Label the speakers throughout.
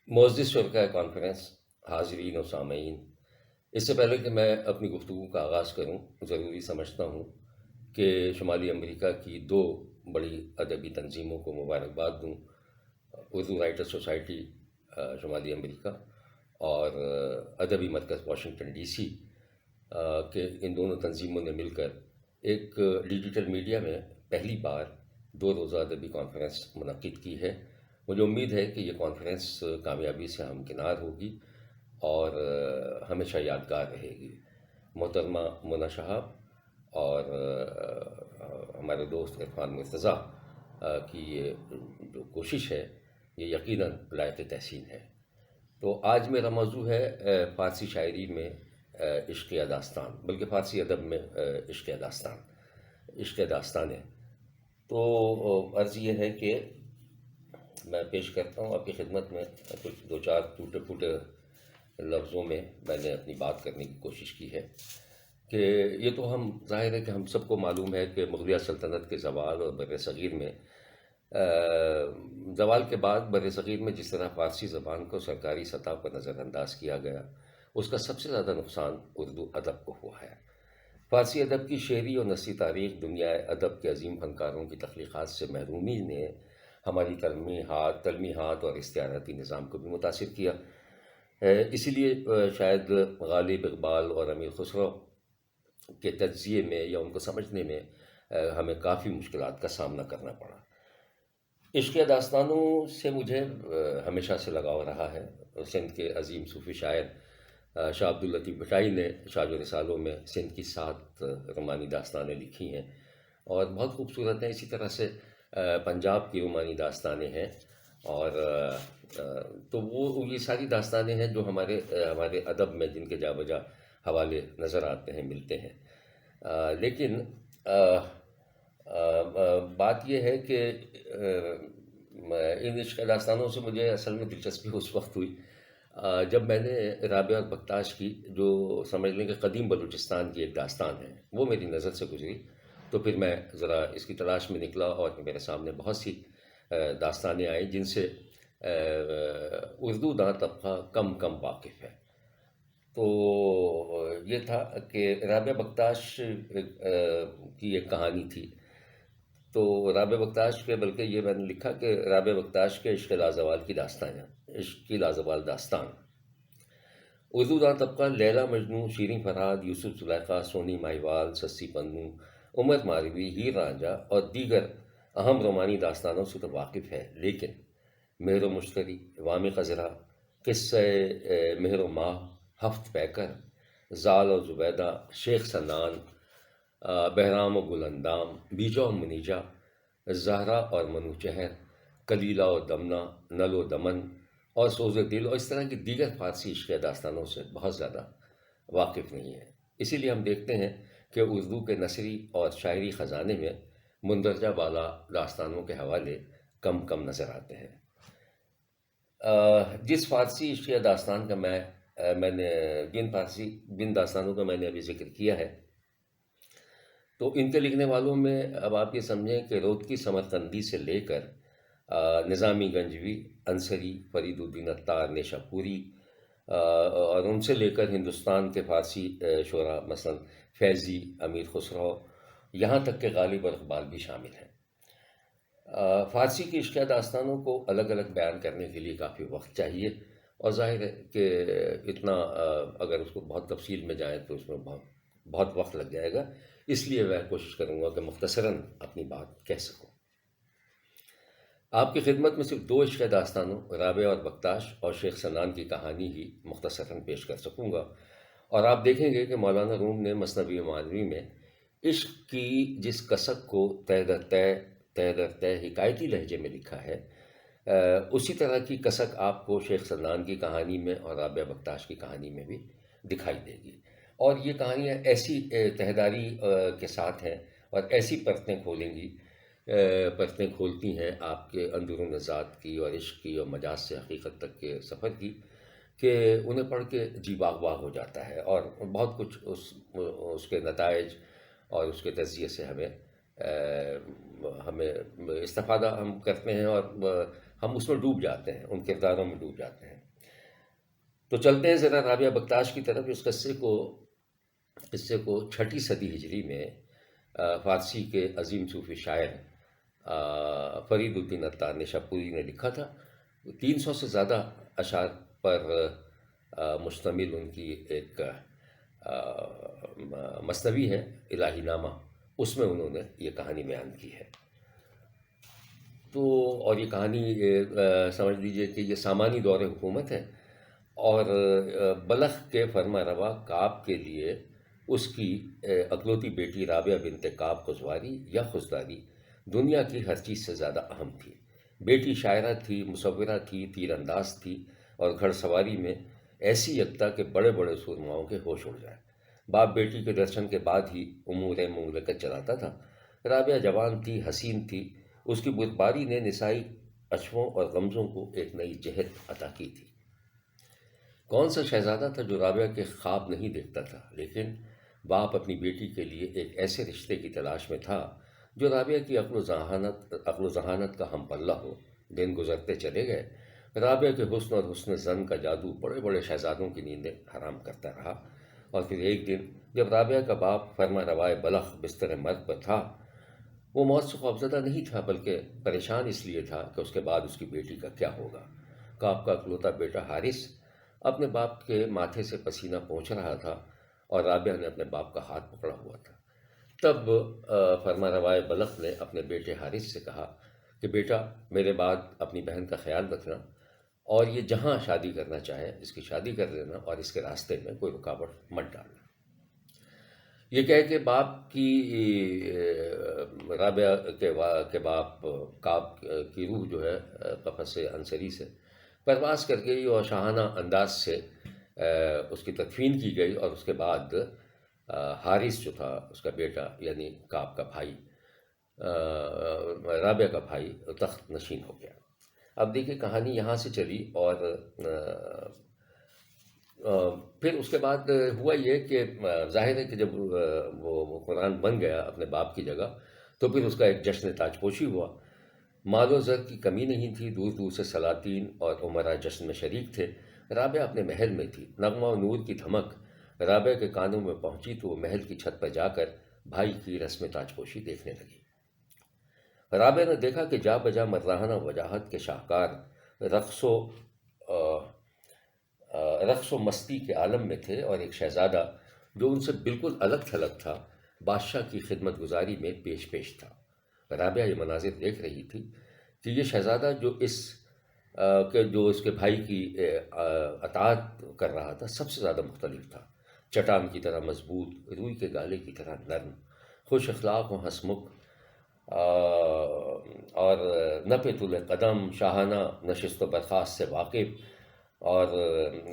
Speaker 1: معزز شرکاء کانفرنس، حاضرین و سامعین، اس سے پہلے کہ میں اپنی گفتگو کا آغاز کروں، ضروری سمجھتا ہوں کہ شمالی امریکہ کی دو بڑی ادبی تنظیموں کو مبارکباد دوں: اردو رائٹر سوسائٹی شمالی امریکہ اور ادبی مرکز واشنگٹن ڈی سی، کہ ان دونوں تنظیموں نے مل کر ایک ڈیجیٹل میڈیا میں پہلی بار 2 روزہ ادبی کانفرنس منعقد کی ہے۔ مجھے امید ہے کہ یہ کانفرنس کامیابی سے ہمکنار ہوگی اور ہمیشہ یادگار رہے گی۔ محترمہ منى شہاب اور ہمارے دوست عرفان مرتضیٰ کی یہ جو کوشش ہے، یہ یقیناً لائق تحسین ہے۔ تو آج میرا موضوع ہے فارسی شاعری میں عشق یا داستان، بلکہ فارسی ادب میں عشق یا داستان، عشق داستانیں۔ تو عرض یہ ہے کہ میں پیش کرتا ہوں آپ کی خدمت میں کچھ دو چار ٹوٹے پھوٹے لفظوں میں نے اپنی بات کرنے کی کوشش کی ہے کہ یہ تو ہم ظاہر ہے کہ ہم سب کو معلوم ہے کہ مغلیہ سلطنت کے زوال اور بر صغیر میں زوال کے بعد بر صغیر میں جس طرح فارسی زبان کو سرکاری سطح پر نظر انداز کیا گیا، اس کا سب سے زیادہ نقصان اردو ادب کو ہوا ہے۔ فارسی ادب کی شعری اور نثری تاریخ دنیا ادب کے عظیم فنکاروں کی تخلیقات سے محرومی نے ہماری تلمیحات اور استعاراتی نظام کو بھی متاثر کیا ہے۔ اسی لیے شاید غالب اقبال اور امیر خسرو کے تجزیے میں یا ان کو سمجھنے میں ہمیں کافی مشکلات کا سامنا کرنا پڑا۔ عشق داستانوں سے مجھے ہمیشہ سے لگاؤ رہا ہے۔ سندھ کے عظیم صوفی شاعر شاہ عبداللطیف بھٹائی نے شاج و رسالوں میں سندھ کی 7 رومانی داستانیں لکھی ہیں اور بہت خوبصورت ہیں۔ اسی طرح سے پنجاب کی رومانی داستانیں ہیں، اور تو وہ یہ ساری داستانیں ہیں جو ہمارے ادب میں جن کے جا بجا حوالے نظر آتے ہیں، ملتے ہیں۔ لیکن بات یہ ہے کہ ان عشق داستانوں سے مجھے اصل میں دلچسپی اس وقت ہوئی جب میں نے رابعہ اور بکتاش کی، جو سمجھ لیں کہ قدیم بلوچستان کی ایک داستان ہے، وہ میری نظر سے گزری۔ تو پھر میں ذرا اس کی تلاش میں نکلا اور میرے سامنے بہت سی داستانیں آئیں جن سے اردو داں طبقہ کم واقف ہے۔ تو یہ تھا کہ رابعہ بکتاش کی ایک کہانی تھی۔ تو رابعہ بکتاش کے، بلکہ یہ میں نے لکھا کہ رابعہ بکتاش کے عشق لازوال کی داستان ہے، عشق کی لازوال داستان۔ اردو داں طبقہ لیلا مجنوں، شیریں فرہاد، یوسف زلیخا، سونی ماہیوال، سسی پنو، عمر ماروی، ہیر رانجھا اور دیگر اہم رومانی داستانوں سے تو واقف ہے، لیکن مہر و مشتری، وام خضرا، قصہ مہر و ماہ، ہفت پیکر، زال و زبیدہ، شیخ سنان، بہرام و گل اندام، بیجا و منیجا، زہرا اور منوچہر، کلیلہ و دمنہ، نل و دمن اور سوز دل، اور اس طرح کی دیگر فارسی عشق داستانوں سے بہت زیادہ واقف نہیں ہے۔ اسی لیے ہم دیکھتے ہیں کہ اردو کے نثری اور شاعری خزانے میں مندرجہ بالا داستانوں کے حوالے کم نظر آتے ہیں۔ جس فارسی عشق داستان کا میں نے جن داستانوں کا میں نے ابھی ذکر کیا ہے، تو ان کے لکھنے والوں میں اب آپ یہ سمجھیں کہ رودکی سمرقندی سے لے کر نظامی گنجوی، انصری، فرید الدین عطار، نیشا پوری، اور ان سے لے کر ہندوستان کے فارسی شعراء مثلا فیضی، امیر خسرو، یہاں تک کہ غالب اور اقبال بھی شامل ہیں۔ فارسی کی عشق داستانوں کو الگ الگ بیان کرنے کے لیے کافی وقت چاہیے، اور ظاہر ہے کہ اتنا اگر اس کو بہت تفصیل میں جائیں تو اس میں بہت وقت لگ جائے گا۔ اس لیے میں کوشش کروں گا کہ مختصراً اپنی بات کہہ سکوں۔ آپ کی خدمت میں صرف 2 عشق داستانوں، رابعہ اور بکتاش اور شیخ سنان کی کہانی ہی مختصراً پیش کر سکوں گا، اور آپ دیکھیں گے کہ مولانا روم نے مثنوی معنوی میں عشق کی جس کسک کو تہ در تہ حکایتی لہجے میں لکھا ہے، اسی طرح کی کسک آپ کو شیخ سنان کی کہانی میں اور رابعہ بکتاش کی کہانی میں بھی دکھائی دے گی۔ اور یہ کہانیاں ایسی تہداری کے ساتھ ہیں اور ایسی پرتیں کھولتی ہیں آپ کے اندرون ذات کی اور عشق کی اور مجاز سے حقیقت تک کے سفر کی، کہ انہیں پڑھ کے جی باغ باغ ہو جاتا ہے، اور بہت کچھ اس کے نتائج اور اس کے تجزیے سے ہمیں استفادہ ہم کرتے ہیں، اور ہم اس میں ڈوب جاتے ہیں، ان کرداروں میں ڈوب جاتے ہیں۔ تو چلتے ہیں ذرا رابعہ بکتاش کی طرف۔ اس قصے کو 6 صدی ہجری میں فارسی کے عظیم صوفی شاعر فرید الدین عطار نیشاپوری نے لکھا تھا۔ 300 سے زیادہ اشعار پر مشتمل ان کی ایک مثنوی ہے الہی نامہ، اس میں انہوں نے یہ کہانی بیان کی ہے۔ تو اور یہ کہانی سمجھ لیجئے کہ یہ سامانی دور حکومت ہے، اور بلخ کے فرما روا کعب کے لیے اس کی اکلوتی بیٹی رابعہ بنت کعب خضواری یا خضداری دنیا کی ہر چیز سے زیادہ اہم تھی۔ بیٹی شاعرہ تھی، مصورہ تھی، تیر انداز تھی، اور گھڑ سواری میں ایسی یکتا کہ بڑے بڑے سورماؤں کے ہوش اڑ جائے۔ باپ بیٹی کے درشن کے بعد ہی امور مملکت چلاتا تھا۔ رابعہ جوان تھی، حسین تھی، اس کی بردباری نے نسائی اشووں اور غمزوں کو ایک نئی جہت عطا کی تھی۔ کون سا شہزادہ تھا جو رابعہ کے خواب نہیں دیکھتا تھا، لیکن باپ اپنی بیٹی کے لیے ایک ایسے رشتے کی تلاش میں تھا جو رابعہ کی عقل و ذہانت کا ہم پلہ ہو۔ دن گزرتے چلے گئے، رابعہ کے حسن اور حسن زن کا جادو بڑے بڑے شہزادوں کی نیندیں حرام کرتا رہا، اور پھر ایک دن جب رابعہ کا باپ فرما روائے بلخ بستر مرگ پر تھا، وہ موت سے خوفزدہ نہیں تھا، بلکہ پریشان اس لیے تھا کہ اس کے بعد اس کی بیٹی کا کیا ہوگا۔ کعب کا اکلوتا بیٹا حارث اپنے باپ کے ماتھے سے پسینہ پہنچ رہا تھا، اور رابعہ نے اپنے باپ کا ہاتھ پکڑا ہوا تھا۔ تب فرما روائے بلخ نے اپنے بیٹے حارث سے کہا کہ بیٹا، میرے بعد اپنی بہن کا خیال رکھنا، اور یہ جہاں شادی کرنا چاہے اس کی شادی کر دینا، اور اس کے راستے میں کوئی رکاوٹ مت ڈالنا۔ یہ کہہ کے باپ کی رابعہ کے باپ کعب کی روح جو ہے قفس عنصری سے پرواز کر گئی، اور شاہانہ انداز سے اس کی تدفین کی گئی، اور اس کے بعد حارث جو تھا اس کا بیٹا، یعنی کعب کا بھائی، رابعہ کا بھائی، تخت نشین ہو گیا۔ اب دیکھیں کہانی یہاں سے چلی، اور پھر اس کے بعد ہوا یہ کہ ظاہر ہے کہ جب وہ قرآن بن گیا اپنے باپ کی جگہ، تو پھر اس کا ایک جشن تاج پوشی ہوا۔ مال و زر کی کمی نہیں تھی، دور دور سے سلاطین اور امراء جشن میں شریک تھے۔ رابعہ اپنے محل میں تھی۔ نغمہ و نور کی دھمک رابعہ کے کانوں میں پہنچی تو وہ محل کی چھت پر جا کر بھائی کی رسم تاج پوشی دیکھنے لگی۔ رابعہ نے دیکھا کہ جا بجا مرزاحانہ وجاہت کے شاہکار رقص و مستی کے عالم میں تھے، اور ایک شہزادہ جو ان سے بالکل الگ تھلگ تھا بادشاہ کی خدمت گزاری میں پیش تھا۔ رابعہ یہ مناظر دیکھ رہی تھی کہ یہ شہزادہ جو اس کے بھائی کی اطاعت کر رہا تھا سب سے زیادہ مختلف تھا۔ چٹان کی طرح مضبوط، روئی کے گالے کی طرح نرم، خوش اخلاق و ہنسمکھ، اور نپ طول قدم، شاہانہ نشست و برخاست سے واقف، اور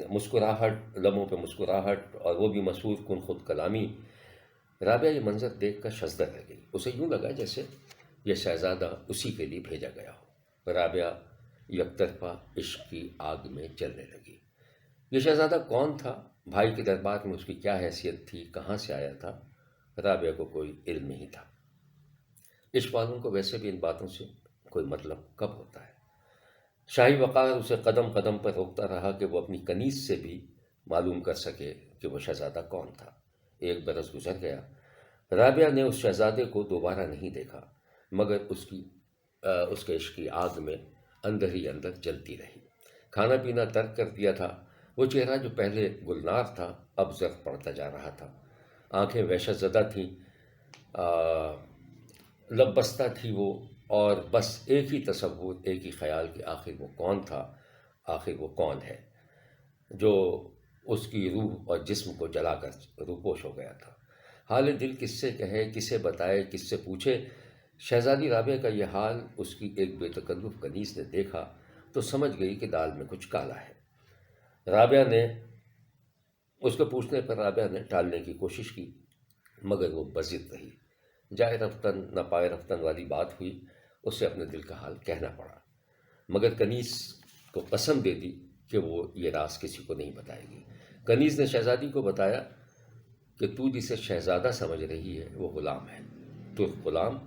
Speaker 1: مسکراہٹ، لبوں پہ مسکراہٹ، اور وہ بھی مسحور کن خود کلامی۔ رابعہ یہ منظر دیکھ کر شزدر رہ گئی۔ اسے یوں لگا جیسے یہ شہزادہ اسی کے لیے بھیجا گیا ہو۔ رابعہ یک طرفہ عشق کی آگ میں جلنے لگی۔ یہ شہزادہ کون تھا؟ بھائی کے دربار میں اس کی کیا حیثیت تھی؟ کہاں سے آیا تھا؟ رابعہ کو کوئی علم نہیں تھا۔ عشق والوں کو ویسے بھی ان باتوں سے کوئی مطلب کب ہوتا ہے؟ شاہی وقار اسے قدم قدم پر روکتا رہا کہ وہ اپنی کنیز سے بھی معلوم کر سکے کہ وہ شہزادہ کون تھا۔ 1 برس گزر گیا۔ رابعہ نے اس شہزادے کو دوبارہ نہیں دیکھا، مگر اس کے عشق کی آگ میں اندر ہی اندر جلتی رہی۔ کھانا پینا ترک کر دیا تھا۔ وہ چہرہ جو پہلے گلنار تھا اب زرد پڑتا جا رہا تھا۔ آنکھیں وحشت زدہ تھیں، لب بستہ تھی وہ، اور بس ایک ہی تصور، ایک ہی خیال کہ آخر وہ کون تھا، آخر وہ کون ہے جو اس کی روح اور جسم کو جلا کر روپوش ہو گیا تھا۔ حال دل کس سے کہے، کسے بتائے، کس سے پوچھے؟ شہزادی رابعہ کا یہ حال اس کی ایک بے تکلف کنیز نے دیکھا تو سمجھ گئی کہ دال میں کچھ کالا ہے۔ اس کے پوچھنے پر رابعہ نے ٹالنے کی کوشش کی، مگر وہ بضد رہی۔ جائے رفتن نہ پائے رفتن والی بات ہوئی، اسے اپنے دل کا حال کہنا پڑا، مگر کنیز کو قسم دے دی کہ وہ یہ راز کسی کو نہیں بتائے گی۔ کنیز نے شہزادی کو بتایا کہ تو جسے شہزادہ سمجھ رہی ہے وہ غلام ہے، ترک غلام،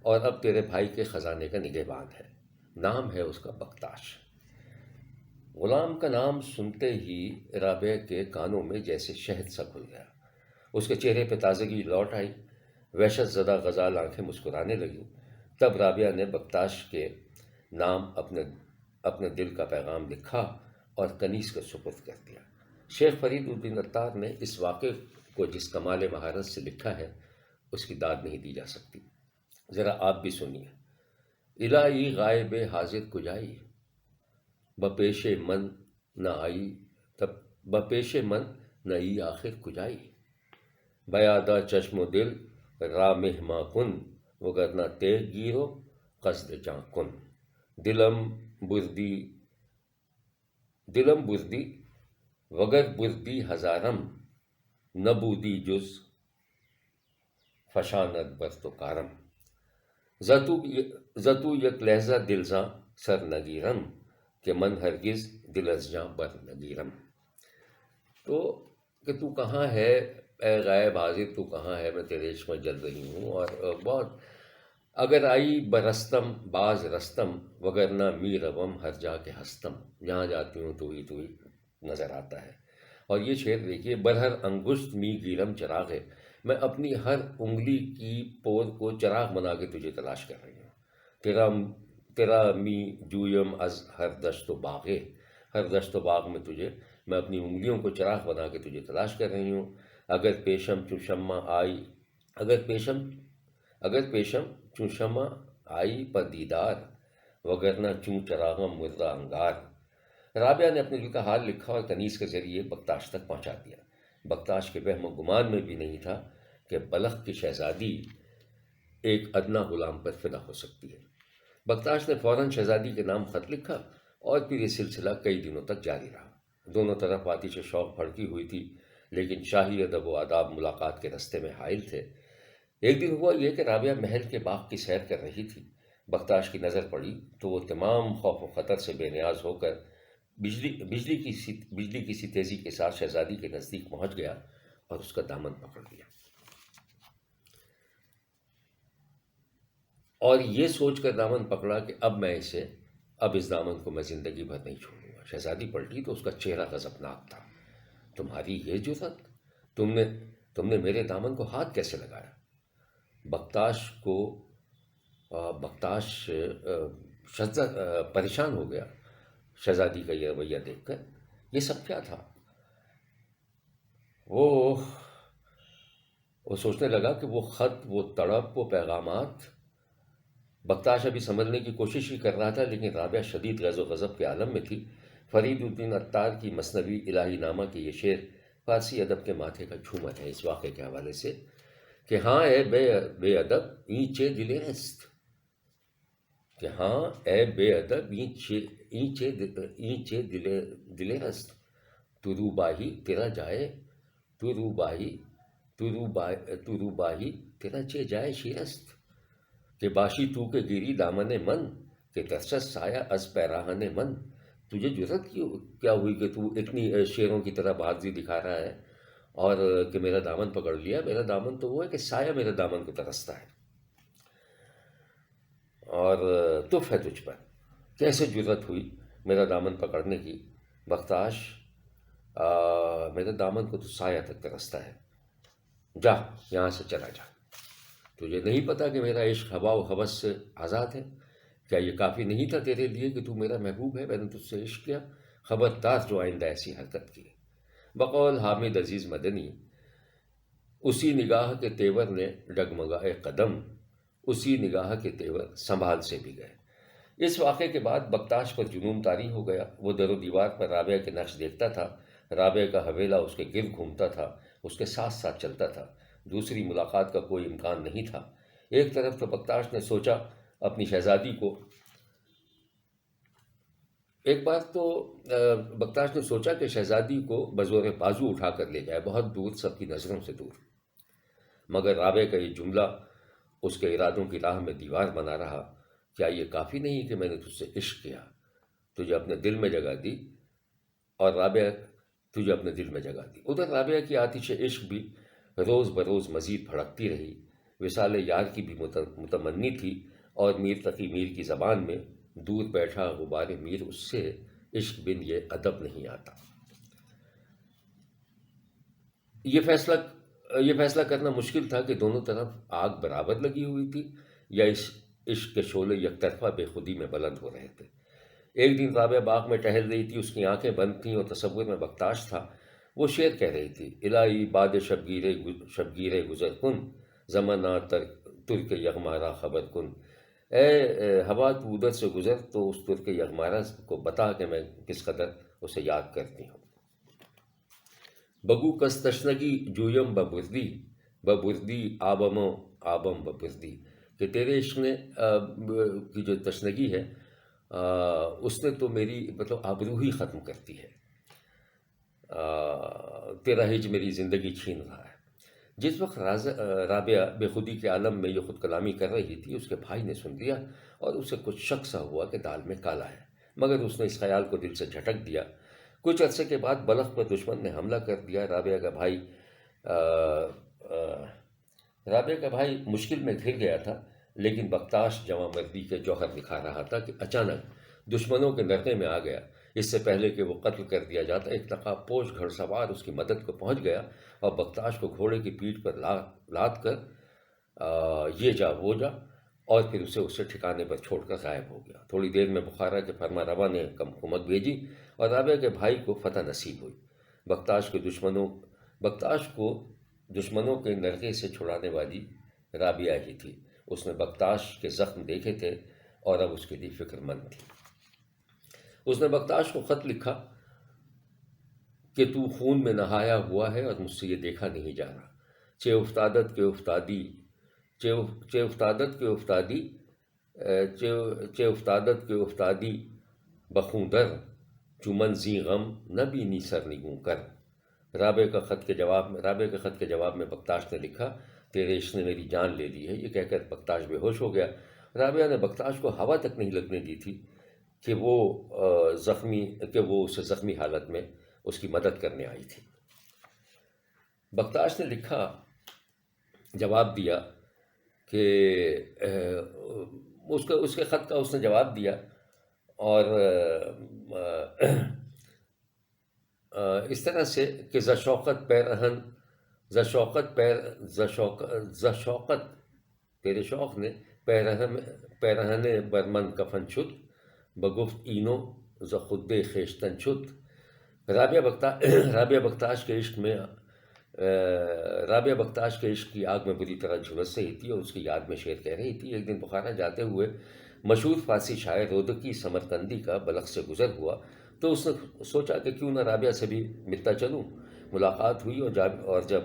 Speaker 1: اور اب تیرے بھائی کے خزانے کا نگہبان ہے۔ نام ہے اس کا بختاش۔ غلام کا نام سنتے ہی رابعہ کے کانوں میں جیسے شہد سا کھل گیا، اس کے چہرے پہ تازگی لوٹ آئی، وحشت زدہ غزال آنکھیں مسکرانے لگیں۔ تب رابعہ نے بختاش کے نام اپنے دل کا پیغام لکھا اور کنیز کا سپرد کر دیا۔ شیخ فرید الدین عطار نے اس واقعے کو جس کمال مہارت سے لکھا ہے اس کی داد نہیں دی جا سکتی۔ ذرا آپ بھی سنیے۔ الہی غائب حاضر کجائی، بپیش من نہ آئی، بپیش من نہ ای آخر کجائی، بیادہ چشم و دل را مہما کن، وگرنہ تیغ گیرو قصد جاں کن، دلم بردی وگر بردی ہزارم، نبودی جز فشاند بر تو کارم، زتو یک لہجہ دلزاں سر نگیرم، کہ من ہرگز دل از جاں بر نگیرم۔ تو کہ تو کہاں ہے اے غائب حاضر، تو کہاں ہے، میں تیرے عشق میں جل رہی ہوں، اور بہت اگر آئی برستم باز رستم، وگرنہ می روم ہر جا کے ہستم، جہاں جاتی ہوں تو ہی نظر آتا ہے۔ اور یہ شعر دیکھیے، برہر انگشت می گیرم چراغ ہے، میں اپنی ہر انگلی کی پور کو چراغ بنا کے تجھے تلاش کر رہی ہوں، تیرا می جویم از ہر دشت و باغے، ہر دشت و باغ میں میں اپنی انگلیوں کو چراغ بنا کے تجھے تلاش کر رہی ہوں۔ اگر پیشم چو شمع آئی، اگر پیشم چو شمع آئی پر دیدار، وگرنہ چوں چراغم مردہ انگار۔ رابعہ نے اپنے دل کا حال لکھا اور کنیز کے ذریعے بختاش تک پہنچا دیا۔ بختاش کے وہم و گمان میں بھی نہیں تھا کہ بلخ کی شہزادی ایک ادنا غلام پر فدا ہو سکتی ہے۔ بختاش نے فوراً شہزادی کے نام خط لکھا اور پھر یہ سلسلہ کئی دنوں تک جاری رہا۔ دونوں طرف آتش شوق بھڑکی ہوئی تھی، لیکن شاہی ادب و آداب ملاقات کے رستے میں حائل تھے۔ ایک دن ہوا یہ کہ رابعہ محل کے باغ کی سیر کر رہی تھی۔ بختاش کی نظر پڑی تو وہ تمام خوف و خطر سے بے نیاز ہو کر بجلی کی سی تیزی کے ساتھ شہزادی کے نزدیک پہنچ گیا اور اس کا دامن پکڑ لیا، اور یہ سوچ کر دامن پکڑا کہ اب اس دامن کو میں زندگی بھر نہیں چھوڑوں گا۔ شہزادی پلٹی تو اس کا چہرہ غضبناک تھا۔ تمہاری یہ جرأت، تم نے میرے دامن کو ہاتھ کیسے لگایا؟ بختاش پریشان ہو گیا شہزادی کا یہ رویہ دیکھ کر۔ یہ سب کیا تھا؟ وہ سوچنے لگا کہ وہ خط، وہ تڑپ، وہ پیغامات۔ بختاش ابھی سمجھنے کی کوشش ہی کر رہا تھا، لیکن رابعہ شدید غیظ و غضب کے عالم میں تھی۔ فرید الدین عطار کی مثنوی الہی نامہ کے یہ شعر فارسی ادب کے ماتھے کا جھومر ہے اس واقعے کے حوالے سے کہ ہاں اے بے ادب اینچے دل رست، کہ ہاں اے بے ادب اینچے دل رست، تو روباہی تیرا جائے، تو روباہی تیرا چے جائے شیرست، کہ باشی تو کے گیری دامن من، کہ ترسس سایہ از پیراہن من۔ تجھے جرأت کیا ہوئی کہ تو اتنی شیروں کی طرح بہادری دکھا رہا ہے اور کہ میرا دامن پکڑ لیا؟ میرا دامن تو وہ ہے کہ سایہ میرے دامن کو ترستا ہے اور تف ہے تجھ پر۔ کیسے جرأت ہوئی میرا دامن پکڑنے کی بختاش؟ میرے دامن کو تو سایہ تک ترستا ہے، جا یہاں سے چلا جا۔ تجھے نہیں پتا کہ میرا عشق ہوا و ہوس سے آزاد ہے؟ کیا یہ کافی نہیں تھا تیرے لیے کہ تو میرا محبوب ہے؟ میں نے تجھ سے عشق کیا، خبردار جو آئندہ ایسی حرکت کی۔ بقول حامد عزیز مدنی، اسی نگاہ کے تیور نے ڈگمگائے قدم، اسی نگاہ کے تیور سنبھال سے بھی گئے۔ اس واقعے کے بعد بختاش پر جنون طاری ہو گیا۔ وہ در و دیوار پر رابعہ کے نقش دیکھتا تھا، رابعہ کا حویلہ اس کے گرد گھومتا تھا، اس کے ساتھ ساتھ چلتا تھا۔ دوسری ملاقات کا کوئی امکان نہیں تھا۔ ایک طرف تو بختاش نے سوچا اپنی شہزادی کو ایک بار تو بختاش نے سوچا کہ شہزادی کو بزور بازو اٹھا کر لے جائے، بہت دور، سب کی نظروں سے دور، مگر رابعہ کا یہ جملہ اس کے ارادوں کی راہ میں دیوار بنا رہا۔ کیا یہ کافی نہیں کہ میں نے تجھ سے عشق کیا، تجھے اپنے دل میں جگہ دی، اور رابعہ تجھے اپنے دل میں جگہ دی؟ ادھر رابعہ کی آتش عشق بھی روز بروز مزید بھڑکتی رہی۔ وصال یار کی بھی متمنی تھی، اور میر تقی میر کی زبان میں دور بیٹھا غبار میر اس سے، عشق بن یہ ادب نہیں آتا۔ یہ فیصلہ کرنا مشکل تھا کہ دونوں طرف آگ برابر لگی ہوئی تھی یا اس عشق کے شعلے یک طرفہ بے خودی میں بلند ہو رہے تھے۔ ایک دن رابعہ باغ میں ٹہل رہی تھی، اس کی آنکھیں بند تھیں اور تصور میں بختاش تھا۔ وہ شعر کہہ رہی تھی: الہی باد شبگیر گزر کن، زمانہ ترک یغمارا خبر کن۔ اے ہوا، تو ادھر سے گزر تو اس ترک یغمارا کو بتا کہ میں کس قدر اسے یاد کرتی ہوں۔ بگو کس تشنگی جویم ببردی آبم ببردی، کہ تیرے عشق نے کی جو تشنگی ہے اس نے تو میری مطلب آبرو ہی ختم کرتی ہے۔ تیرا ہج میری زندگی چھین رہا ہے۔ جس وقت رابعہ بے خودی کے عالم میں یہ خود کلامی کر رہی تھی، اس کے بھائی نے سن لیا اور اسے کچھ شک سا ہوا کہ دال میں کالا ہے، مگر اس نے اس خیال کو دل سے جھٹک دیا۔ کچھ عرصے کے بعد بلخ پر دشمن نے حملہ کر دیا۔ رابعہ کا بھائی مشکل میں گھر گیا تھا، لیکن بختاش جواں مردی کے جوہر دکھا رہا تھا کہ اچانک دشمنوں کے نرغے میں آ گیا۔ اس سے پہلے کہ وہ قتل کر دیا جاتا، ایک نقاب پوش گھڑ سوار اس کی مدد کو پہنچ گیا اور بختاش کو گھوڑے کی پیٹھ پر لاد کر یہ جا وہ جا، اور پھر اسے ٹھکانے پر چھوڑ کر غائب ہو گیا۔ تھوڑی دیر میں بخارا کے فرما روا نے کمکمت بھیجی اور رابعہ کے بھائی کو فتح نصیب ہوئی۔ بختاش کو دشمنوں کے نرغے سے چھڑانے والی رابعہ ہی تھی۔ اس نے بختاش کے زخم دیکھے تھے اور اب اس کے لیے فکر مند تھی۔ اس نے بختاش کو خط لکھا کہ تو خون میں نہایا ہوا ہے اور مجھ سے یہ دیکھا نہیں جا رہا۔ چے افتادت کے افتادی چے افتادت کے افتادی بخوں در، چمن زی غم نہ بینی سر نگوں کر۔ رابعہ کے خط کے جواب میں بختاش نے لکھا: تیرے عشق نے میری جان لے لی ہے۔ یہ کہہ کر بختاش بے ہوش ہو گیا۔ رابعہ نے بختاش کو ہوا تک نہیں لگنے دی تھی کہ وہ اسے زخمی حالت میں اس کی مدد کرنے آئی تھی۔ بختاش نے جواب دیا کہ اس کے خط کا اس نے جواب دیا اور اس طرح سے کہ ز شوقت تیرے شوق نے پیرہن برمن کفن شد، بگفت اینو ز خود خویشتن شد۔ رابعہ بختاش کے عشق کی آگ میں بری طرح جھلس رہی تھی اور اس کی یاد میں شعر کہہ رہی تھی۔ ایک دن بخارا جاتے ہوئے مشہور فارسی شاعر رودکی سمرقندی کا بلخ سے گزر ہوا تو اس نے سوچا کہ کیوں نہ رابعہ سے بھی ملتا چلوں۔ ملاقات ہوئی اور جب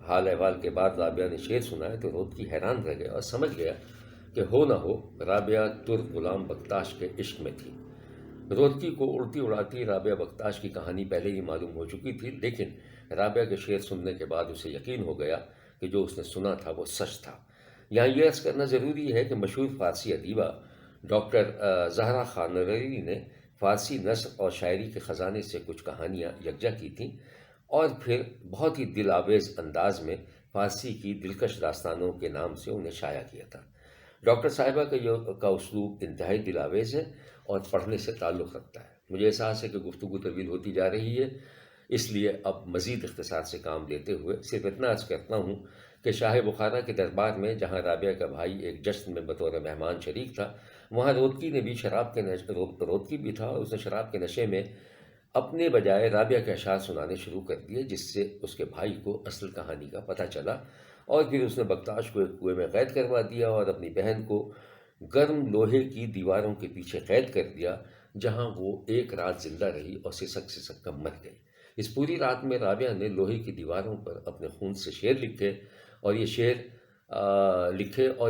Speaker 1: حال احوال کے بعد رابعہ نے شعر سنائے تو رودکی حیران رہ گیا اور سمجھ گیا کہ ہو نہ ہو رابعہ ترک غلام بختاش کے عشق میں تھی۔ رودکی کو اڑتی اڑاتی رابعہ بختاش کی کہانی پہلے ہی معلوم ہو چکی تھی، لیکن رابعہ کے شعر سننے کے بعد اسے یقین ہو گیا کہ جو اس نے سنا تھا وہ سچ تھا۔ یہاں یہ عرض کرنا ضروری ہے کہ مشہور فارسی ادیبہ ڈاکٹر زہرا خانروی نے فارسی نثر اور شاعری کے خزانے سے کچھ کہانیاں یکجا کی تھیں اور پھر بہت ہی دل آویز انداز میں فارسی کی دلکش داستانوں کے نام سے انہیں شائع کیا تھا۔ ڈاکٹر صاحبہ کا اسلوب انتہائی دل آویز ہے اور پڑھنے سے تعلق رکھتا ہے۔ مجھے احساس ہے کہ گفتگو طویل ہوتی جا رہی ہے، اس لیے اب مزید اختصار سے کام لیتے ہوئے صرف اتنا عرض کرتا ہوں کہ شاہ بخارا کے دربار میں جہاں رابعہ کا بھائی ایک جشن میں بطور مہمان شریک تھا، وہاں رودکی بھی تھا اور اس نے شراب کے نشے میں اپنے بجائے رابعہ کے اشعار سنانے شروع کر دیے، جس سے اس کے بھائی کو اصل کہانی کا پتہ چلا اور پھر اس نے بختاش کو ایک کنویں میں قید کروا دیا اور اپنی بہن کو گرم لوہے کی دیواروں کے پیچھے قید کر دیا، جہاں وہ ایک رات زندہ رہی اور سسک کر مر گئی۔ اس پوری رات میں رابعہ نے لوہے کی دیواروں پر اپنے خون سے شعر لکھے اور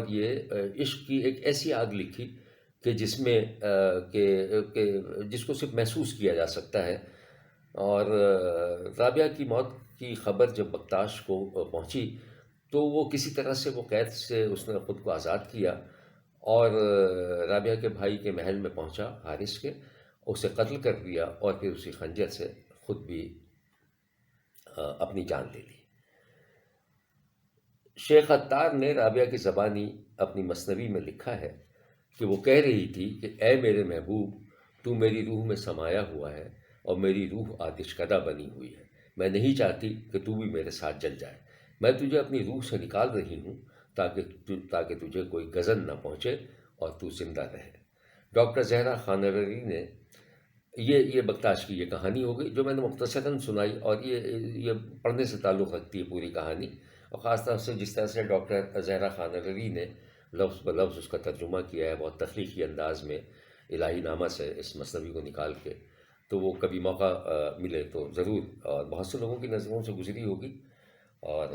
Speaker 1: یہ عشق کی ایک ایسی آگ لکھی کہ جس کو صرف محسوس کیا جا سکتا ہے۔ اور رابعہ کی موت کی خبر جب بختاش کو پہنچی تو وہ کسی طرح سے وہ قید سے اس نے خود کو آزاد کیا اور رابعہ کے بھائی کے محل میں پہنچا حارث کے، اسے قتل کر دیا اور پھر اسی خنجر سے خود بھی اپنی جان لے لی۔ شیخ عطار نے رابعہ کی زبانی اپنی مثنوی میں لکھا ہے کہ وہ کہہ رہی تھی کہ اے میرے محبوب، تو میری روح میں سمایا ہوا ہے اور میری روح آتش کدہ بنی ہوئی ہے، میں نہیں چاہتی کہ تو بھی میرے ساتھ جل جائے، میں تجھے اپنی روح سے نکال رہی ہوں تاکہ تجھے کوئی گزن نہ پہنچے اور تو زندہ رہے۔ ڈاکٹر زہرا خانلری نے یہ بکتاش کی یہ کہانی ہو گئی جو میں نے مختصراً سنائی، اور یہ پڑھنے سے تعلق رکھتی ہے پوری کہانی، اور خاص طور سے جس طرح سے ڈاکٹر زہرا خانلری نے لفظ بلفظ اس کا ترجمہ کیا ہے بہت تخلیقی انداز میں الہی نامہ سے اس مثنوی کو نکال کے، تو وہ کبھی موقع ملے تو ضرور، اور بہت سے لوگوں کی نظروں سے گزری ہوگی، اور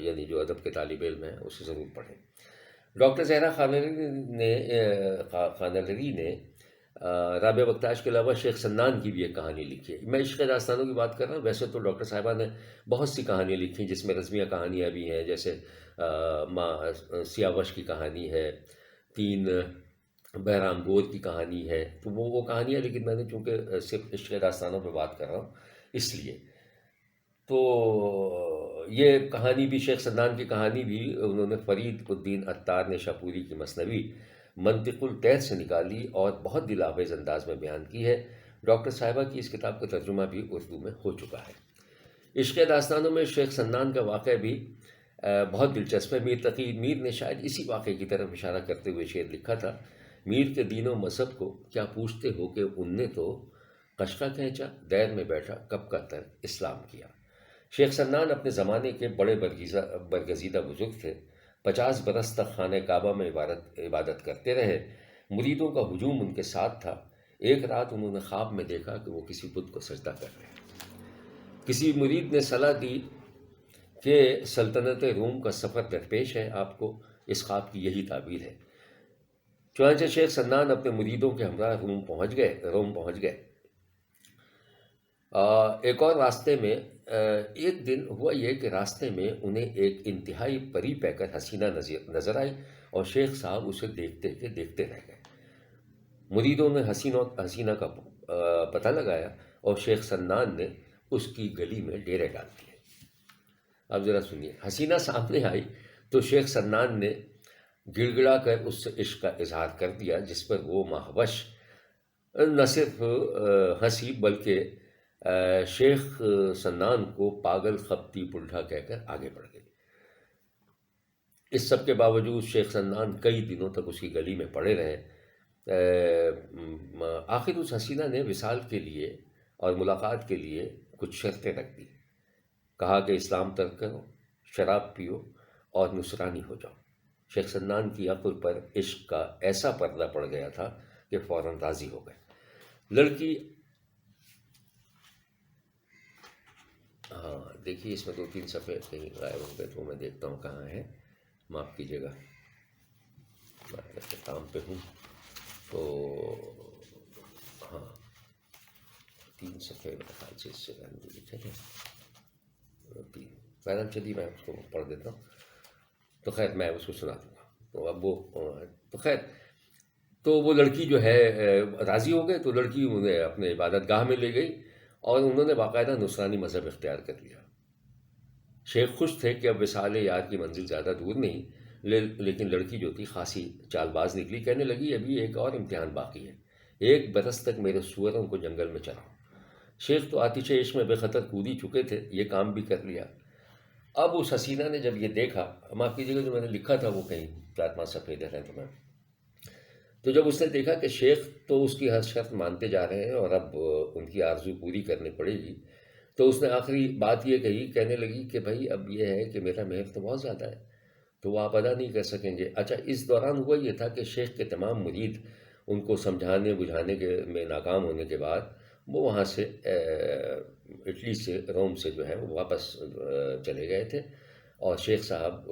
Speaker 1: یعنی جو ادب کے طالب علم ہیں اسے ضرور پڑھیں۔ ڈاکٹر زہرا خانلری نے رابعہ بکتاش کے علاوہ شیخ سنان کی بھی ایک کہانی لکھی ہے۔ میں عشق داستانوں کی بات کر رہا ہوں، ویسے تو ڈاکٹر صاحبہ نے بہت سی کہانیاں لکھی ہیں جس میں رزمیہ کہانیاں بھی ہیں، جیسے ماں سیاوش کی کہانی ہے، 3 بہرام گور کی کہانی ہے، تو وہ کہانیاں، لیکن میں نے چونکہ صرف عشق داستانوں پہ بات کر رہا ہوں اس لیے، تو یہ کہانی بھی شیخ سنان کی کہانی بھی انہوں نے فرید الدین عطار نے شاپوری کی مثنوی منطق الطیر سے نکالی اور بہت دل آویز انداز میں بیان کی ہے۔ ڈاکٹر صاحبہ کی اس کتاب کا ترجمہ بھی اردو میں ہو چکا ہے۔ عشق داستانوں میں شیخ سنان کا واقعہ بھی بہت دلچسپ ہے۔ میر تقی میر نے شاید اسی واقعے کی طرف اشارہ کرتے ہوئے شعر لکھا تھا: میر کے دین و مذہب کو کیا پوچھتے ہو کہ ان نے تو قشقہ کھینچا، دیر میں بیٹھا کب کا تر اسلام کیا۔ شیخ سنان اپنے زمانے کے بڑے برگزیدہ بزرگ تھے، 50 برس تک خانہ کعبہ میں عبادت کرتے رہے، مریدوں کا ہجوم ان کے ساتھ تھا۔ ایک رات انہوں نے خواب میں دیکھا کہ وہ کسی بت کو سجدہ کر رہے ہیں۔ کسی مرید نے صلاح دی کہ سلطنت روم کا سفر درپیش ہے، آپ کو اس خواب کی یہی تعبیر ہے۔ چنانچہ شیخ سنان اپنے مریدوں کے ہمراہ روم پہنچ گئے۔ ایک اور راستے میں ایک دن ہوا یہ کہ راستے میں انہیں ایک انتہائی پری پیکر حسینہ نظر آئی، اور شیخ صاحب اسے دیکھتے رہ گئے۔ مریدوں نے حسینہ کا پتہ لگایا اور شیخ سنان نے اس کی گلی میں ڈیرے ڈال دیے۔ اب ذرا سنیے، حسینہ سامنے آئی تو شیخ سنان نے گڑ گڑا کر اس سے عشق کا اظہار کر دیا، جس پر وہ ماہوش نہ صرف ہنسی بلکہ شیخ سنان کو پاگل خپتی بلڈھا کہہ کر آگے بڑھ گئی۔ اس سب کے باوجود شیخ سنان کئی دنوں تک اس کی گلی میں پڑے رہے۔ آخر اس حسینہ نے وصال کے لیے اور ملاقات کے لیے کچھ شرطیں رکھ دی۔ کہا کہ اسلام ترک کرو، شراب پیو اور نصرانی ہو جاؤ۔ شیخ سنان کی عقل پر عشق کا ایسا پردہ پڑ گیا تھا کہ فوراً راضی ہو گئے۔ لڑکی، دیکھیے اس میں 2-3 صفحے کہیں غائب ہو گئے، تو میں دیکھتا ہوں کہاں ہے، معاف کیجیے گا، میں کام پہ ہوں، تو 3 صفحے میرے خیال سے اس سے لکھے تھے، 3 بہرحال چلیے میں اس کو پڑھ دیتا ہوں، تو خیر میں اس کو سنا دوں گا۔ تو اب وہ لڑکی جو ہے راضی ہو گئے، تو لڑکی انہیں اپنے عبادت گاہ میں لے گئی اور انہوں نے باقاعدہ نصرانی مذہب اختیار کر لیا۔ شیخ خوش تھے کہ اب وصال یار کی منزل زیادہ دور نہیں، لیکن لڑکی جو تھی خاصی چال باز نکلی، کہنے لگی ابھی ایک اور امتحان باقی ہے، 1 برس تک میرے سوروں کو جنگل میں چراؤ۔ شیخ تو آتش عشق میں بے خطر کود ہی چکے تھے، یہ کام بھی کر لیا۔ اب اس حسینہ نے جب یہ دیکھا، معاف کیجیے گا جو میں نے لکھا تھا وہ کہیں 4-5 صفحے ادھر ہیں، تو جب اس نے دیکھا کہ شیخ تو اس کی ہر شرط مانتے جا رہے ہیں اور اب ان کی آرزو پوری کرنی پڑے گی، تو اس نے آخری بات یہ کہنے لگی کہ بھائی اب یہ ہے کہ میرا مہر تو بہت زیادہ ہے، تو وہ آپ ادا نہیں کر سکیں گے۔ اچھا، اس دوران ہوا یہ تھا کہ شیخ کے تمام مرید ان کو سمجھانے بجھانے میں ناکام ہونے کے بعد وہ وہاں سے اٹلی سے، روم سے جو ہے وہ واپس چلے گئے تھے، اور شیخ صاحب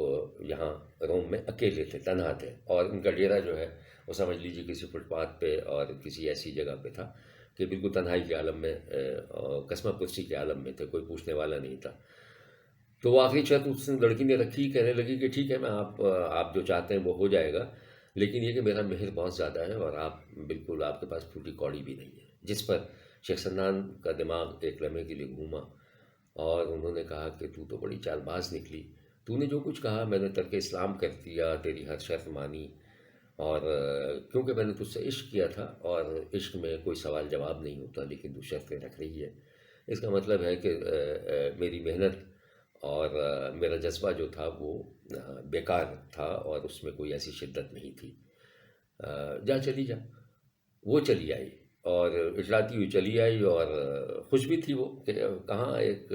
Speaker 1: یہاں روم میں اکیلے تھے، تنہا تھے، اور ان کا ڈیرا جو ہے وہ سمجھ لیجیے کسی فٹ پاتھ پہ اور کسی ایسی جگہ پہ تھا کہ بالکل تنہائی کے عالم میں، قسمہ پرسی کے عالم میں تھے، کوئی پوچھنے والا نہیں تھا۔ تو وہ آخری شرط اس لڑکی نے رکھی، کہنے لگی کہ ٹھیک ہے، میں آپ جو چاہتے ہیں وہ ہو جائے گا، لیکن یہ کہ میرا مہر بہت زیادہ ہے اور آپ کے پاس پھوٹی کوڑی بھی نہیں ہے۔ جس پر شیخ سنان کا دماغ ایک لمحے کے لیے گھوما اور انہوں نے کہا کہ تو بڑی چال باز نکلی، تو نے جو کچھ کہا میں نے ترک اسلام کر دیا، تیری ہر شرط مانی، اور کیونکہ میں نے تجھ سے عشق کیا تھا، اور عشق میں کوئی سوال جواب نہیں ہوتا، لیکن تو شرطیں رکھ رہی ہے، اس کا مطلب ہے کہ میری محنت اور میرا جذبہ جو تھا وہ بیکار تھا، اور اس میں کوئی ایسی شدت نہیں تھی۔ جا چلی جا۔ وہ چلی آئی، اور اچلاتی ہوئی چلی آئی، اور خوش بھی تھی وہ کہ کہاں ایک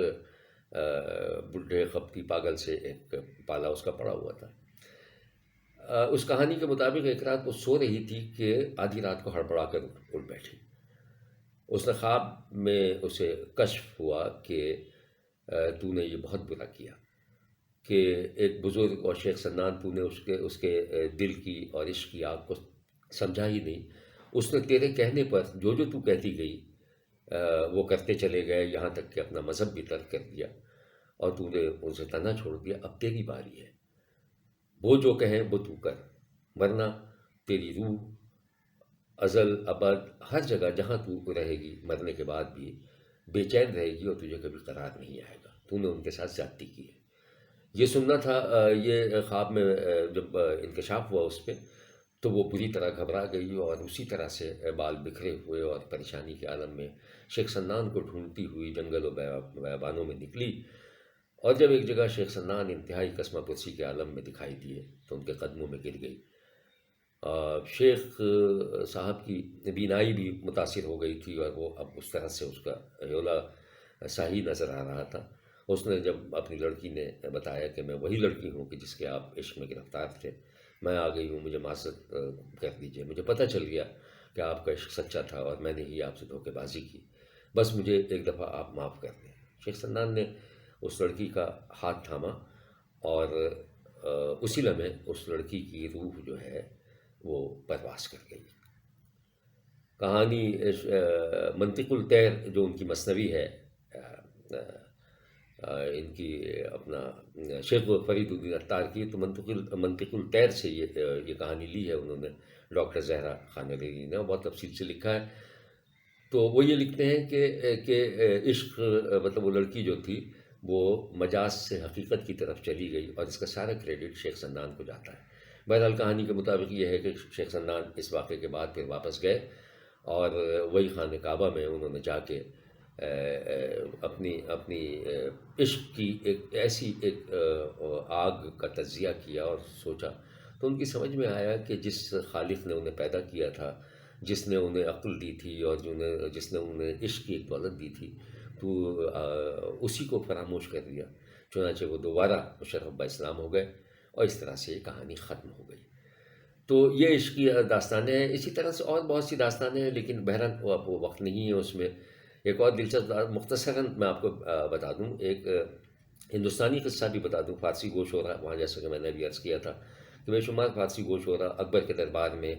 Speaker 1: بڈھے خپتی پاگل سے ایک پالا اس کا پڑا ہوا تھا۔ اس کہانی کے مطابق ایک رات وہ سو رہی تھی کہ آدھی رات کو ہڑبڑا کر اٹھ بیٹھی۔ اس نے خواب میں اسے کشف ہوا کہ تو نے یہ بہت برا کیا کہ ایک بزرگ اور شیخ سنان، تو نے اس کے دل کی اور عشق کی آگ کو سمجھا ہی نہیں۔ اس نے تیرے کہنے پر جو جو تو کہتی گئی وہ کرتے چلے گئے، یہاں تک کہ اپنا مذہب بھی ترک کر دیا، اور تو نے اسے تنہا چھوڑ دیا۔ اب تیری باری ہے، وہ جو کہیں وہ تو کر، ورنہ تیری روح ازل ابد ہر جگہ جہاں تو رہے گی مرنے کے بعد بھی بے چین رہے گی، اور تجھے کبھی قرار نہیں آئے گا۔ تو نے ان کے ساتھ زیادتی کی ہے۔ یہ سننا تھا۔ یہ خواب میں جب انکشاف ہوا اس پہ، تو وہ بری طرح گھبرا گئی، اور اسی طرح سے بال بکھرے ہوئے اور پریشانی کے عالم میں شیخ سنان کو ڈھونڈتی ہوئی جنگل و بیابانوں میں نکلی، اور جب ایک جگہ شیخ سنان انتہائی قسمہ پرسی کے عالم میں دکھائی دیے تو ان کے قدموں میں گر گئی۔ شیخ صاحب کی بینائی بھی متاثر ہو گئی تھی، اور وہ اب اس طرح سے اس کا ہیولا صحیح نظر آ رہا تھا۔ اس نے جب اپنی لڑکی نے بتایا کہ میں وہی لڑکی ہوں کہ جس کے آپ عشق میں گرفتار تھے، میں آ گئی ہوں، مجھے معذرت کر دیجئے، مجھے پتہ چل گیا کہ آپ کا عشق سچا تھا، اور میں نے ہی آپ سے دھوکے بازی کی، بس مجھے ایک دفعہ آپ معاف کر دیں۔ شیخ سنان نے اس لڑکی کا ہاتھ تھاما، اور اسی لمحے اس لڑکی کی روح جو ہے وہ پرواز کر گئی۔ کہانی منطق الطیر جو ان کی مثنوی ہے، ان کی اپنا شیخ فرید الدین عطار کی، تو منطق الطیر سے یہ کہانی لی ہے انہوں نے، ڈاکٹر زہرا خان علیری نے، اور بہت تفصیل سے لکھا ہے۔ تو وہ یہ لکھتے ہیں کہ عشق مطلب وہ لڑکی جو تھی وہ مجاز سے حقیقت کی طرف چلی گئی، اور اس کا سارا کریڈٹ شیخ سنان کو جاتا ہے۔ بہرحال کہانی کے مطابق یہ ہے کہ شیخ سنان اس واقعے کے بعد پھر واپس گئے، اور وہی خانہ کعبہ میں انہوں نے جا کے اپنی عشق کی ایک ایسی آگ کا تجزیہ کیا، اور سوچا تو ان کی سمجھ میں آیا کہ جس خالق نے انہیں پیدا کیا تھا، جس نے انہیں عقل دی تھی، اور جس نے انہیں عشق کی ایک دولت دی تھی، تو اسی کو فراموش کر دیا۔ چنانچہ وہ دوبارہ مشرف با اسلام ہو گئے، اور اس طرح سے یہ کہانی ختم ہو گئی۔ تو یہ عشق کی داستانیں ہیں، اسی طرح سے اور بہت سی داستانیں ہیں، لیکن بہرحال وہ وقت نہیں ہے اس میں۔ ایک اور دلچسپ مختصراً میں آپ کو بتا دوں، ایک ہندوستانی قصہ بھی بتا دوں۔ فارسی گوش ہو رہا وہاں، جیسا کہ میں نے ابھی عرض کیا تھا کہ بے شمار فارسی گوش ہو رہا، اکبر کے دربار میں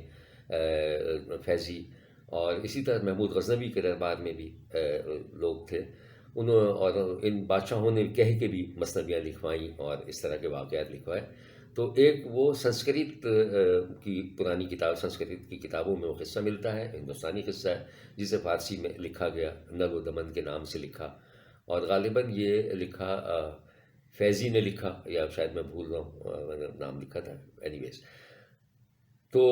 Speaker 1: فیضی، اور اسی طرح محمود غزنوی کے دربار میں بھی لوگ تھے، اور ان بادشاہوں نے کہہ کے بھی مثنویاں لکھوائیں اور اس طرح کے واقعات لکھوائے۔ تو ایک وہ سنسکرت کی پرانی کتاب، سنسکرت کی کتابوں میں وہ قصہ ملتا ہے، ہندوستانی قصہ ہے، جسے فارسی میں لکھا گیا، نل و دمن کے نام سے لکھا، اور غالباً یہ لکھا فیضی نے لکھا، یا شاید میں بھول رہا ہوں، میں نے نام لکھا تھا، اینی ویز۔ تو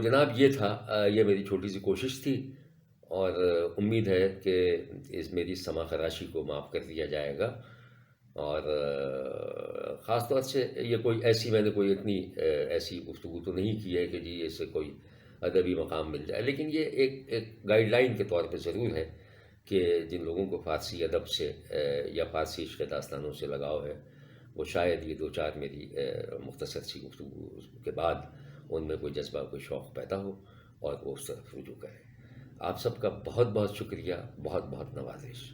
Speaker 1: جناب یہ تھا، یہ میری چھوٹی سی کوشش تھی، اور امید ہے کہ اس میری سما خراشی کو معاف کر دیا جائے گا۔ اور خاص طور سے یہ کوئی ایسی میں نے کوئی اتنی ایسی گفتگو تو نہیں کی ہے کہ جی اس سے کوئی ادبی مقام مل جائے، لیکن یہ ایک گائیڈ لائن کے طور پہ ضرور ہے کہ جن لوگوں کو فارسی ادب سے یا فارسی عشق داستانوں سے لگاؤ ہے، وہ شاید یہ دو چار میری مختصر سی گفتگو کے بعد ان میں کوئی جذبہ، کوئی شوق پیدا ہو، اور وہ اس طرف رجوع کرے۔ آپ سب کا بہت بہت شکریہ، بہت بہت نوازش۔